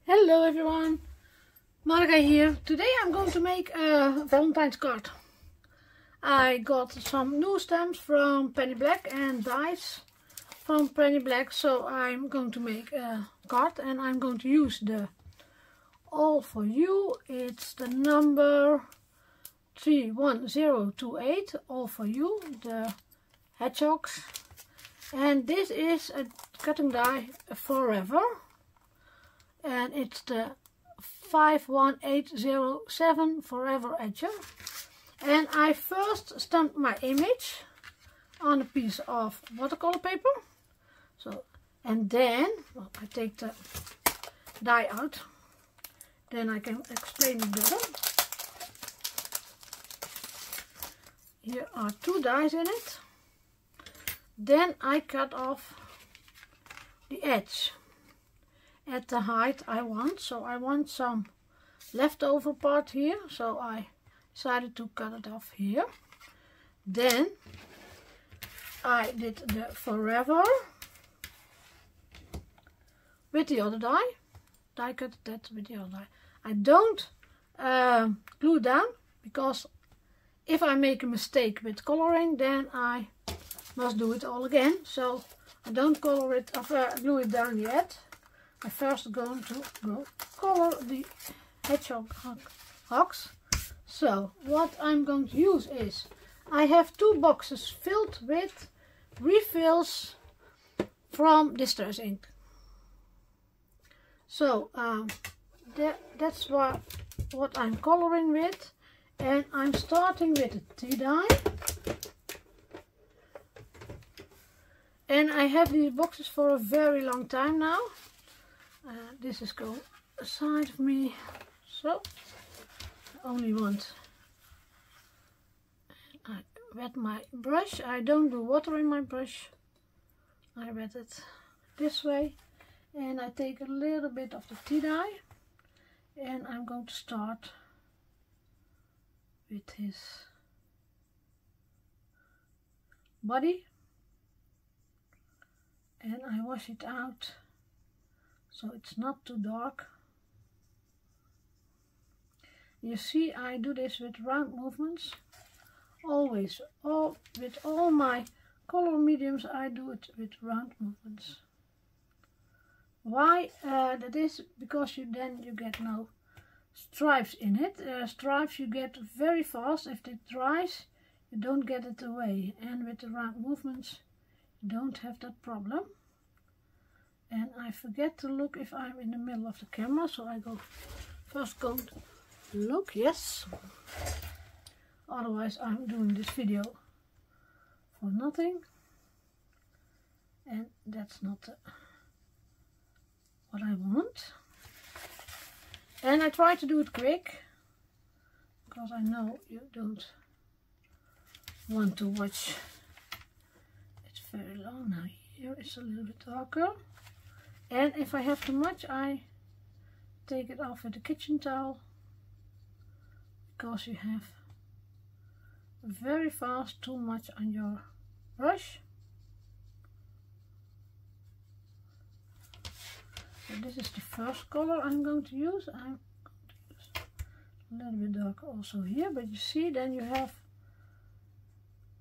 Hello everyone, Marga here. Today I'm going to make a Valentine's card. I got some new stamps from Penny Black and dies from Penny Black, so I'm going to make a card and I'm going to use the All For You. It's the number 31028, All For You, the hedgehogs. And this is a cutting die Forever. And it's the 51807 Forever Edger. And I first stamped my image on a piece of watercolor paper. So, and then I take the die out. Then I can explain it better. Here are two dies in it. Then I cut off the edge at the height I want. So I want some leftover part here, so I decided to cut it off here. Then I did the Forever with the other die. Die cut that with the other die. I don't glue down, because if I make a mistake with coloring, then I must do it all again. So I don't color it, glue it down yet. I'm first going to go color the hedgehogs. So what I'm going to use is, I have two boxes filled with refills from Distress ink. So that's what I'm coloring with, and I'm starting with a tea dye. And I have these boxes for a very long time now. This is going aside of me, so I only want. I wet my brush. I don't do water in my brush. I wet it this way, and I take a little bit of the tea dye, and I'm going to start with his body, and I wash it out so it's not too dark. You see, I do this with round movements. Always, with all my color mediums, I do it with round movements. Why that is? Because you get no stripes in it. Stripes you get very fast. If it dries, you don't get it away. And with the round movements, you don't have that problem. And I forget to look if I'm in the middle of the camera, so I go first go to look, yes. Otherwise I'm doing this video for nothing. And that's not what I want. And I try to do it quick, because I know you don't want to watch it very long. Now here it's a little bit darker. And if I have too much, I take it off with a kitchen towel, because you have very fast too much on your brush. So this is the first color I'm going to use. I'm going to use a little bit darker also here, but you see, then you have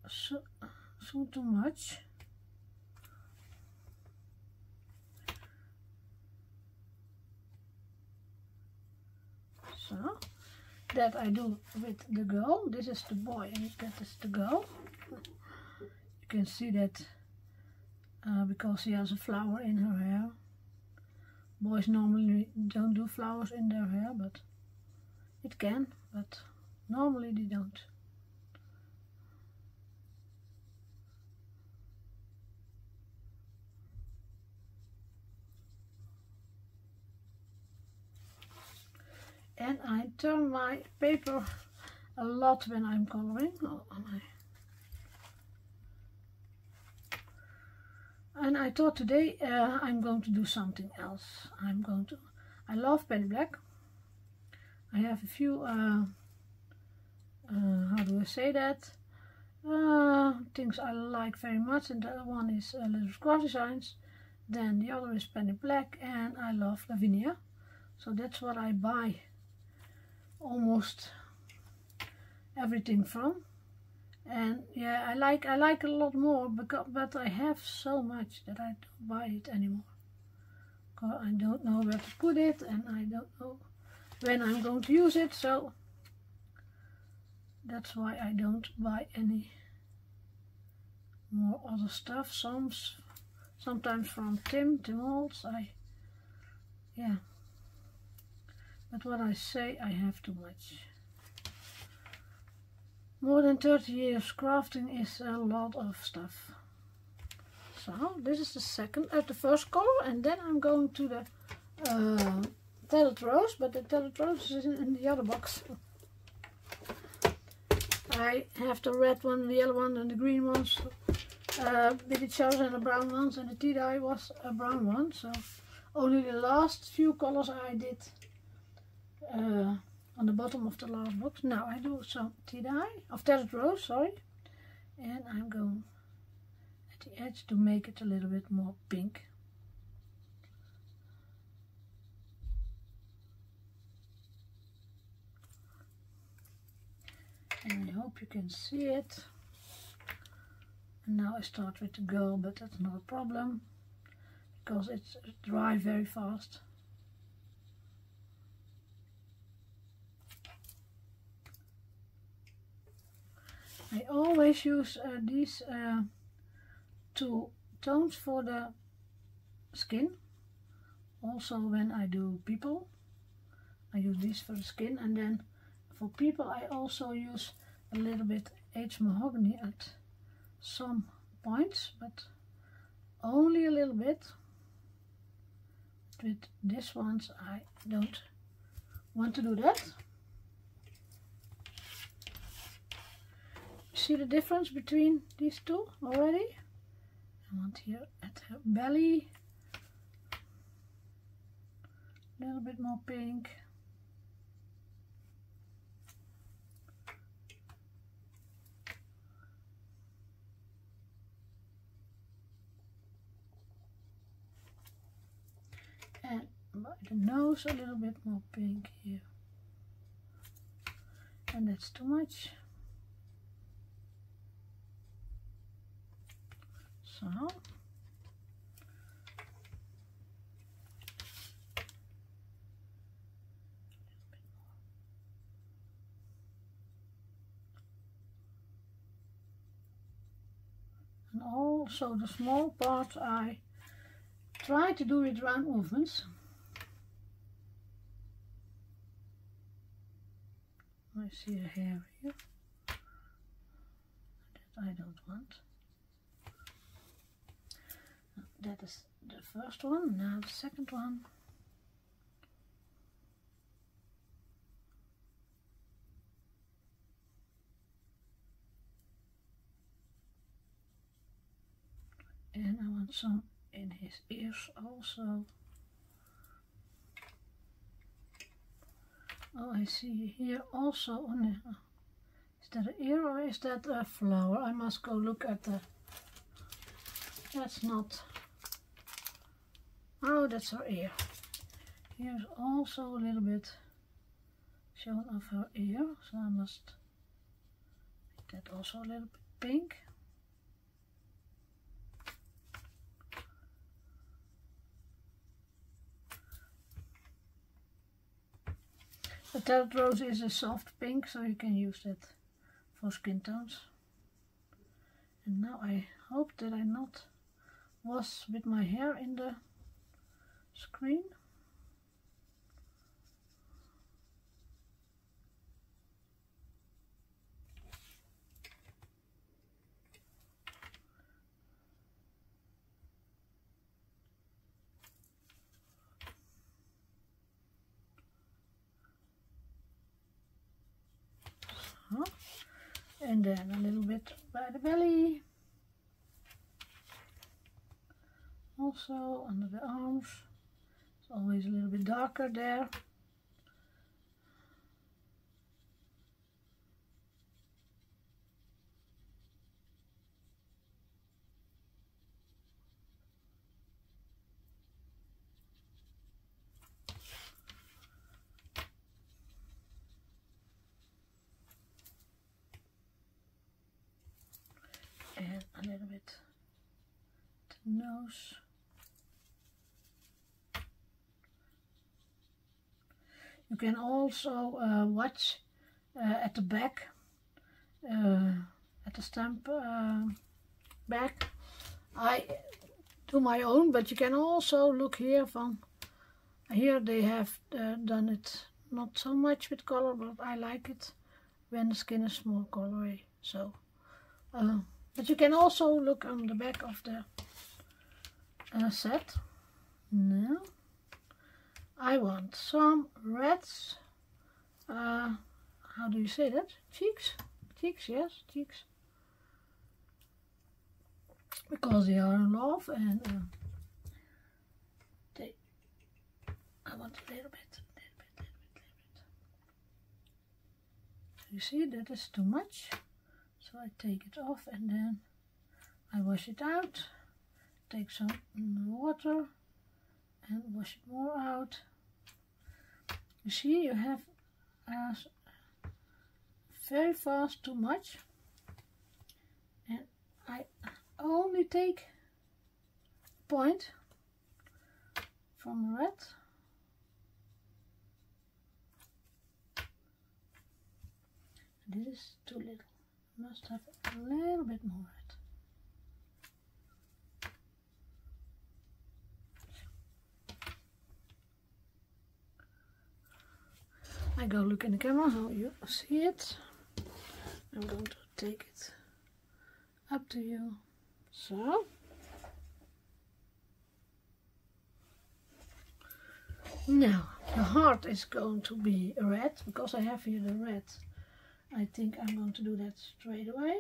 so too much. So that I do with the girl. This is the boy and that is the girl. You can see that because she has a flower in her hair. Boys normally don't do flowers in their hair, but it can, but normally they don't. And I turn my paper a lot when I'm coloring. And I thought today I'm going to do something else. I love Penny Black. I have a few, how do I say that? Things I like very much, and the other one is Little Cross Designs. Then the other is Penny Black, and I love Vinger. So that's what I buy almost everything from. And yeah, I like a lot more, but I have so much that I don't buy it anymore. Because I don't know where to put it, and I don't know when I'm going to use it, so that's why I don't buy any more other stuff. Sometimes from Tim Holtz, yeah. But what I say, I have too much. More than 30 years crafting is a lot of stuff. So this is the first color, and then I'm going to the Tattered Rose, but the Tattered Rose is in the other box. I have the red one, the yellow one, and the green ones. With each other, and the brown ones, and the tie-dye was a brown one. So only the last few colors I did on the bottom of the last box. Now I do some tie-dye of Tattered Rose, sorry, and I'm going at the edge to make it a little bit more pink. And I hope you can see it. And now I start with the girl, but that's not a problem because it's dry very fast. I always use these two tones for the skin. Also when I do people, I use these for the skin, and then for people I also use a little bit aged mahogany at some points, but only a little bit. With this ones I don't want to do that. See the difference between these two already? I want here at her belly a little bit more pink. And by the nose a little bit more pink here. And that's too much. So. And also the small part I try to do with round movements. I see a hair here that I don't want. That is the first one. Now the second one. And I want some in his ears also. Oh, I see here also on the, is that an ear or is that a flower? I must go look at the, that's not, oh, that's her ear. Here's also a little bit shown of her ear, so I must make that also a little bit pink. The Tattered Rose is a soft pink, so you can use that for skin tones. And now I hope that I not was with my hair in the screen. And then a little bit by the belly, also under the arms. It's always a little bit darker there. and a little bit the nose. You can also watch at the back, at the stamp back. I do my own, but you can also look here from here. They have done it not so much with color, but I like it when the skin is more colory. So, but you can also look on the back of the set. Now I want some reds. How do you say that? Cheeks? Cheeks, yes, cheeks. Because they are in love, and I want a little bit. You see, that is too much. So I take it off and then I wash it out. Take some water and wash it more out. You see, you have very fast too much, and I only take a point from the red. This is too little. Must have a little bit more red. I go look in the camera how you see it. I'm going to take it up to you. So. Now, the heart is going to be red, because I have here the red. I think I'm going to do that straight away.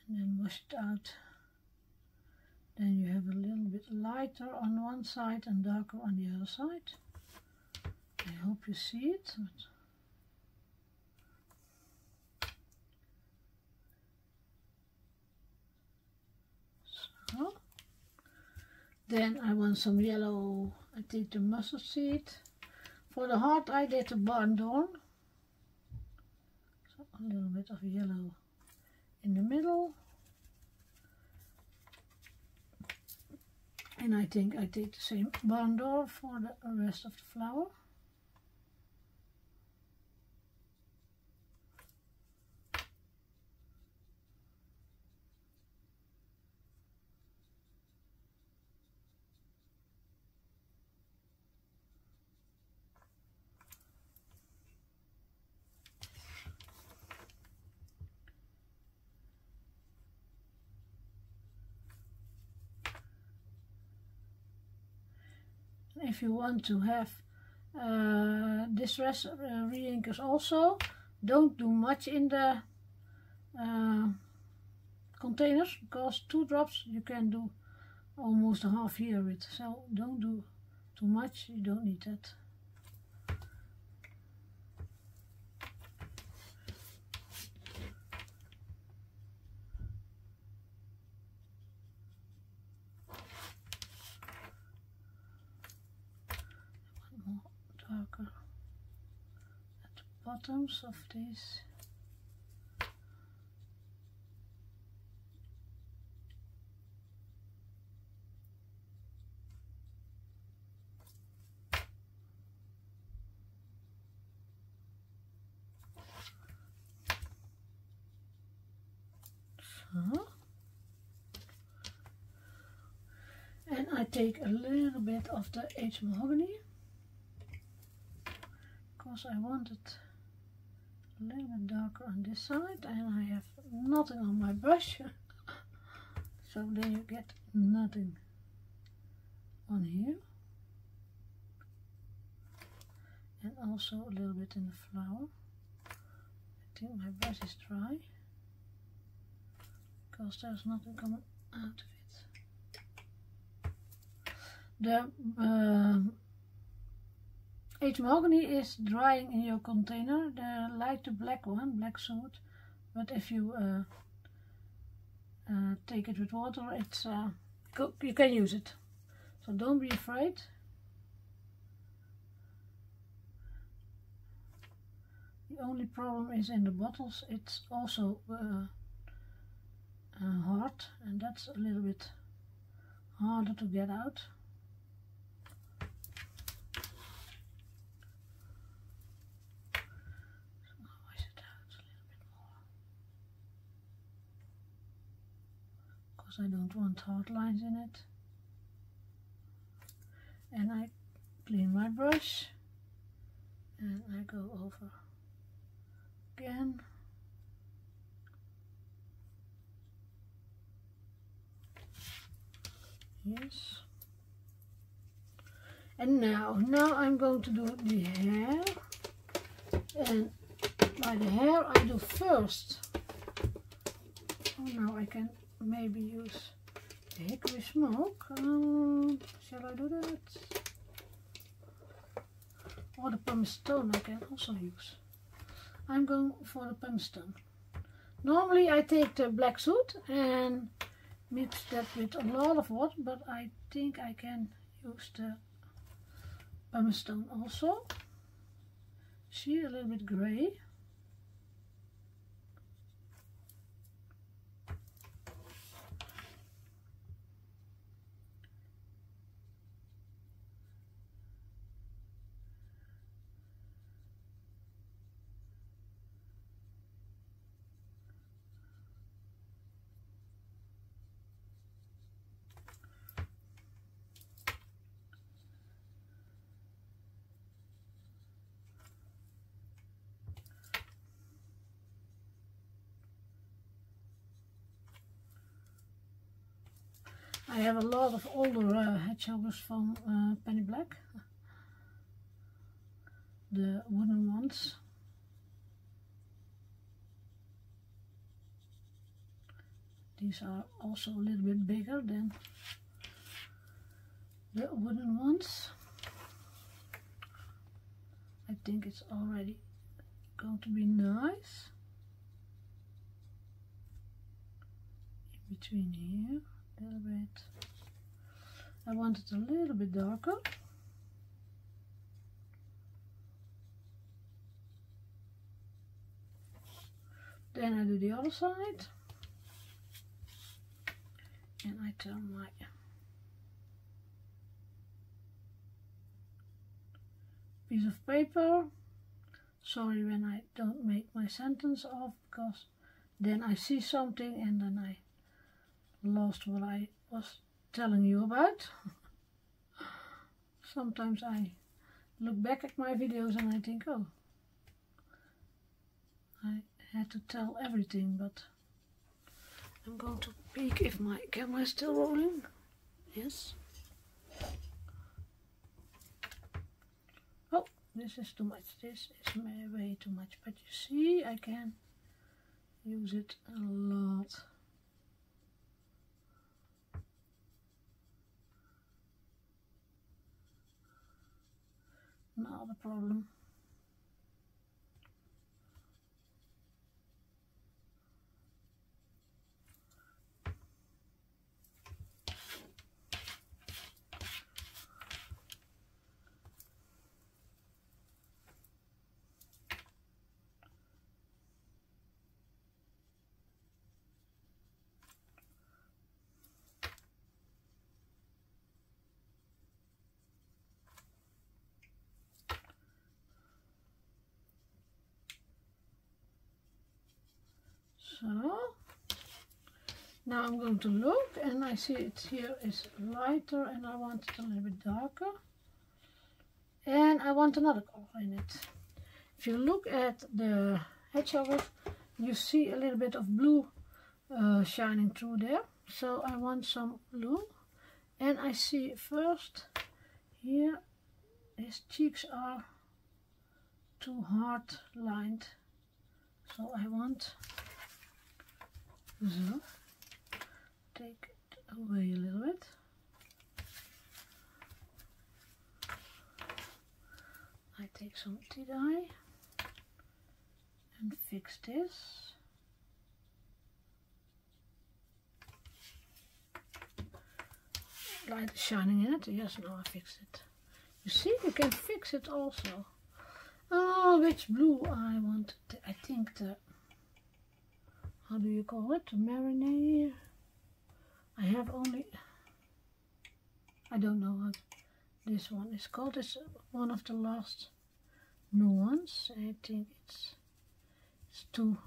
And then wash it out. Then you have a little bit lighter on one side and darker on the other side. I hope you see it. So. Then I want some yellow. I take the mustard seed. For the heart I did a barn door. So a little bit of yellow in the middle. And I think I take the same barn door for the rest of the flower. If you want to have distress re-inkers also, don't do much in the containers, because 2 drops you can do almost a half year with. So don't do too much, you don't need that. Darker at the bottoms of these. So. And I take a little bit of the H mahogany, because I want it a little bit darker on this side, and I have nothing on my brush. So then you get nothing on here. And also a little bit in the flower. I think my brush is dry, because there's nothing coming out of it. The H mahogany is drying in your container. The lighter black one, black soot, but if you take it with water, it's you can use it. So don't be afraid. The only problem is in the bottles, it's also hard, and that's a little bit harder to get out. So now I set out a little bit more, because I don't want hard lines in it. And I clean my brush and I go over again. Yes. And now I'm going to do the hair. And by the hair I do first. Oh, now I can maybe use the hickory smoke. Shall I do that? Or the pumice stone I can also use. I'm going for the pumice stone. Normally I take the black soot and mix that with a lot of water, but I think I can use the pumice stone also. See, a little bit gray. I have a lot of older hedgehoggers from Penny Black, the wooden ones. These are also a little bit bigger than the wooden ones. I think it's already going to be nice. In between here. A little bit. I want it a little bit darker. Then I do the other side. And I turn my piece of paper. Sorry when I don't make my sentence off, because then I see something and then I lost what I was telling you about. Sometimes I look back at my videos and I think, oh, I had to tell everything, but I'm going to peek if my camera is still rolling. Yes. Oh, this is too much. This is way too much, but you see, I can use it a lot. Not a problem. So now I'm going to look and I see it here is lighter and I want it a little bit darker. And I want another color in it. If you look at the hedgehog, you see a little bit of blue shining through there. So I want some blue. And I see first here his cheeks are too hard lined. So I want so take it away a little bit. I take some tea dye and fix this. light is shining in it. Yes, now I fixed it. You see, you can fix it also. Oh, which blue I want? I think the, how do you call it? The marinade. I have only, I don't know what this one is called. It's one of the last new ones. I think it's too.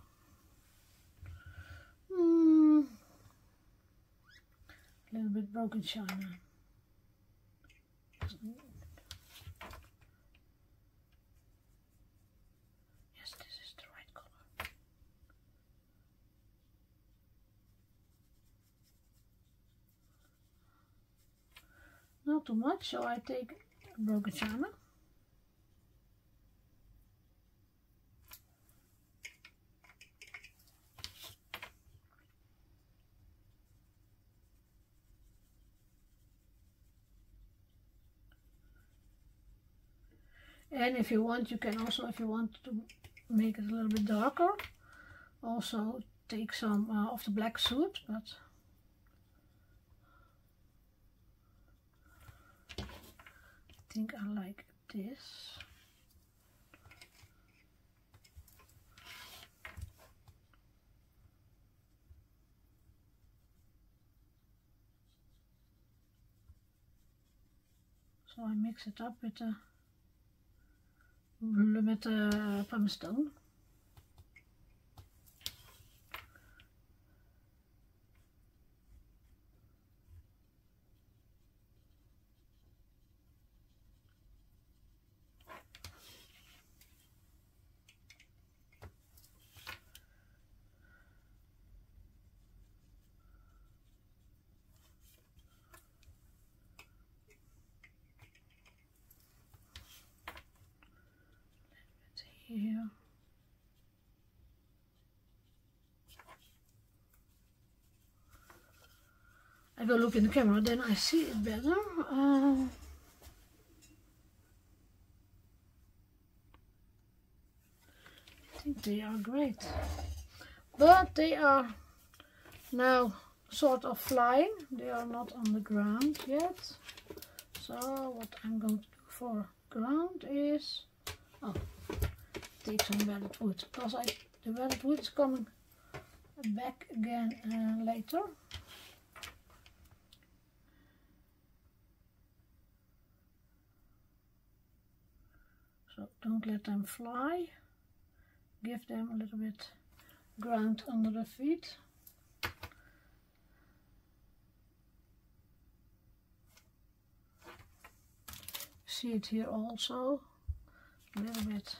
A little bit broken china. Yes, this is the right color. Not too much, so I take broken china. And if you want, you can also, if you want to make it a little bit darker, also take some of the black soot, but I think I like this. So I mix it up with the pumice stone. Here. I will look in the camera, then I see it better. I think they are great, but they are now sort of flying. They are not on the ground yet. So what I'm going to do for ground is, oh, take some velvet wood, because the velvet wood is coming back again later. So don't let them fly. Give them a little bit ground under the feet. See it here also, a little bit.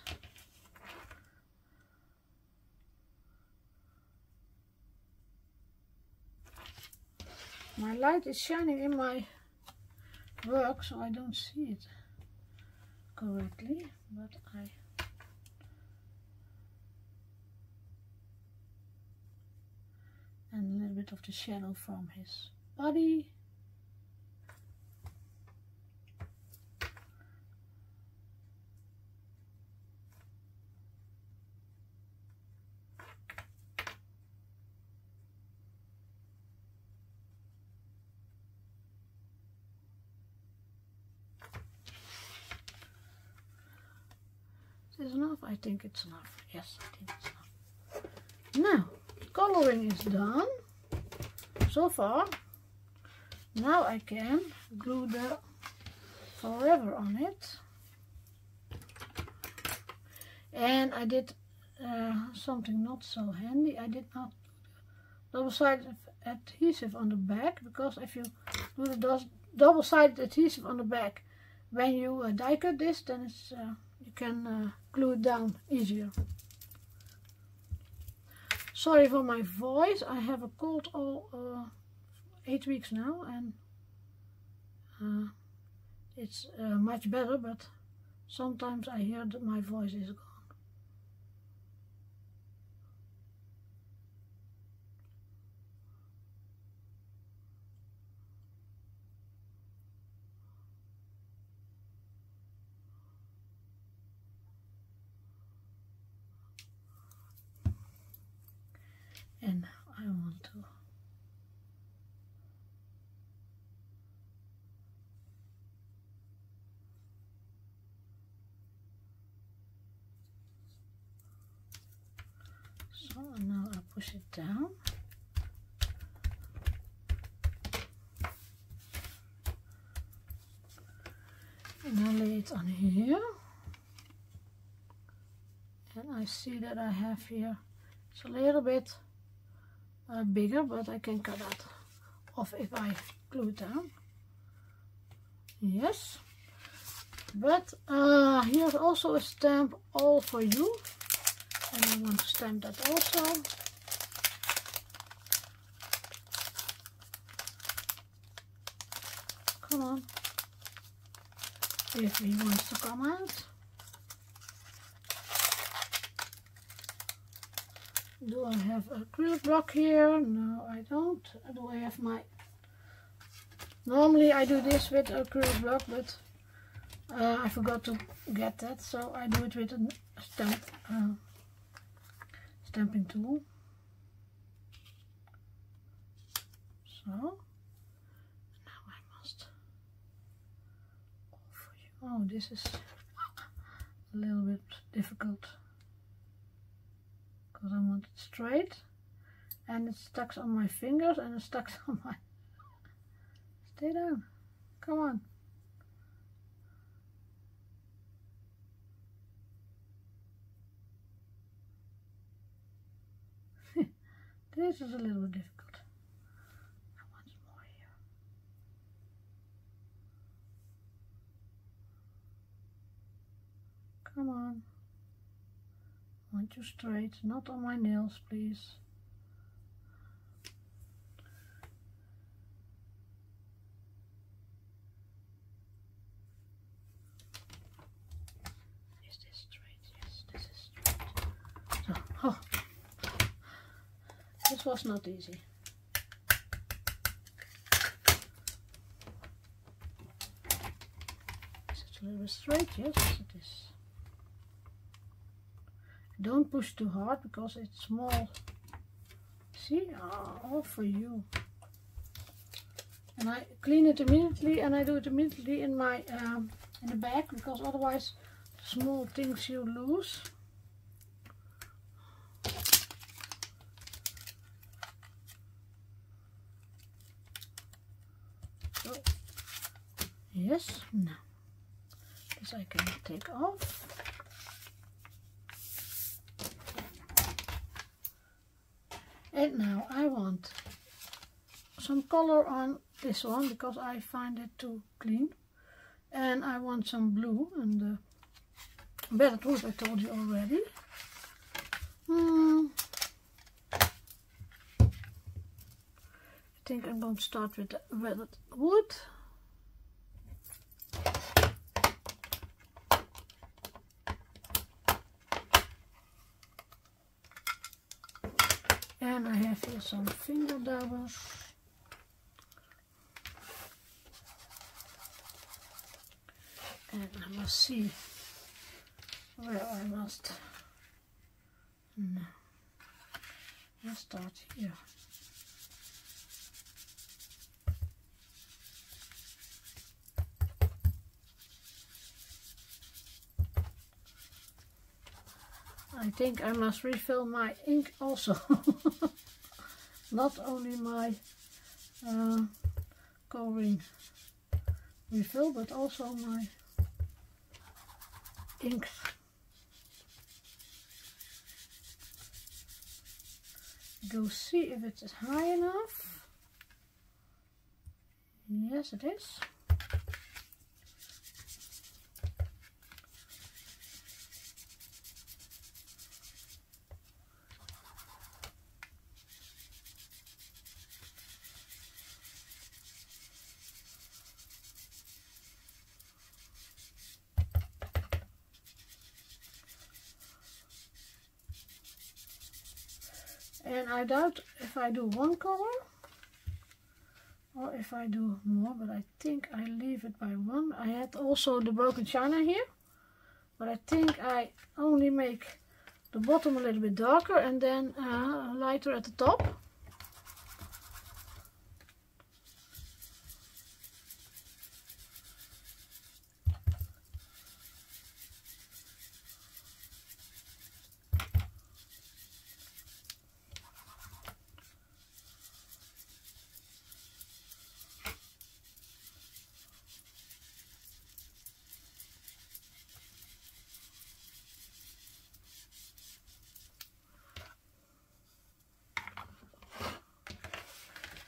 My light is shining in my work, so I don't see it correctly, but and a little bit of the shadow from his body. Is this enough? I think it's enough. Yes, I think it's enough. Now, coloring is done so far. Now I can glue the forever on it. And I did something not so handy. I did not double-sided adhesive on the back, because if you do the double-sided adhesive on the back when you die cut this, then it's you can glue it down easier. Sorry for my voice. I have a cold all 8 weeks now, and it's much better, but sometimes I hear that my voice is gone. And I want to down. And I lay it on here. And I see that I have here, it's a little bit bigger, but I can cut that off if I glue it down. Yes. But here's also a stamp, all for you. And I want to stamp that also. Come on. If he wants to come out. Do I have a acrylic block here? No, I don't. Do I have my... Normally I do this with acrylic block, but I forgot to get that, so I do it with a stamping tool. So now I must. Oh, this is a little bit difficult because I want it straight, and it's stuck on my fingers and it's stuck on my. Stay down. Come on. This is a little bit difficult. I want more here. Come on. I want you straight, not on my nails, please. Is this straight? Yes, this is straight. So, oh. This was not easy. Is it a little bit straight? Yes, it is. Don't push too hard because it's small. See? All for you. And I clean it immediately, and I do it immediately in my in the bag, because otherwise small things you lose. So, yes, now this I can take off. And now I want some color on this one because I find it too clean, and I want some blue, and the velvet wood I told you already. I think I'm going to start with the velvet wood. And I have here some finger daubers. And I must see where I must. No. Let's start here. I think I must refill my ink also. Not only my coloring refill, but also my ink. Go see if it is high enough. Yes, it is. And I doubt if I do one color or if I do more, but I think I leave it by one. I had also the broken china here, but I think I only make the bottom a little bit darker and then lighter at the top.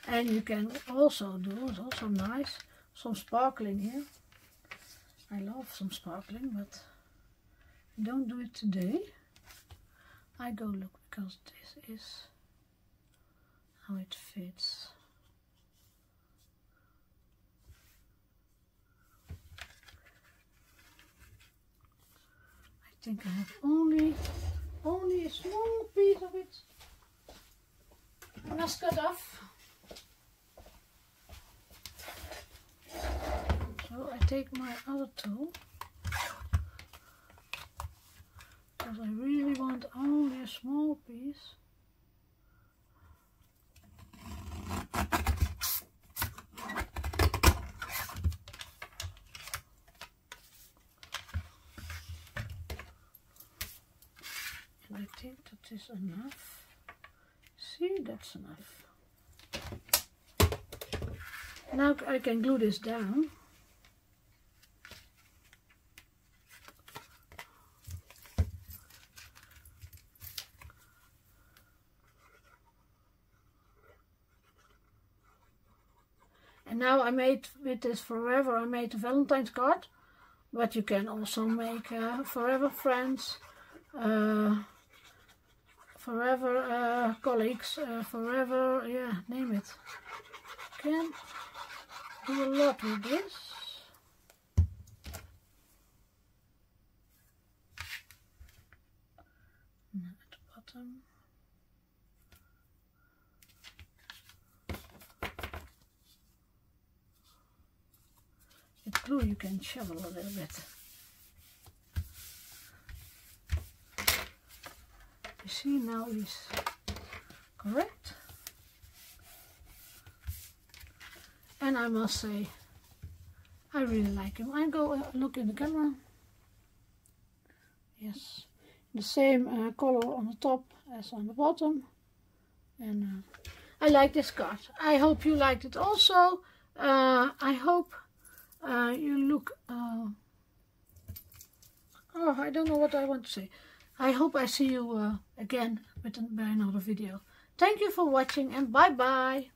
And you can also do, it's also nice, some sparkling here. I love some sparkling, but I don't do it today. I go look, because this is how it fits. I think I have only a small piece of it. Let's cut off. So I take my other tool, because I really want only a small piece. And I think that is enough. See, that's enough. Now I can glue this down. And now I made with this forever, I made a Valentine's card, but you can also make forever friends, forever colleagues, forever, yeah, name it. You can do a lot with this. And at the bottom. With glue you can shovel a little bit. You see, now he's correct. And I must say, I really like him. I go look in the camera. Yes, the same color on the top as on the bottom. And I like this card. I hope you liked it also. I hope you look... oh, I don't know what I want to say. I hope I see you again with another video. Thank you for watching and bye bye.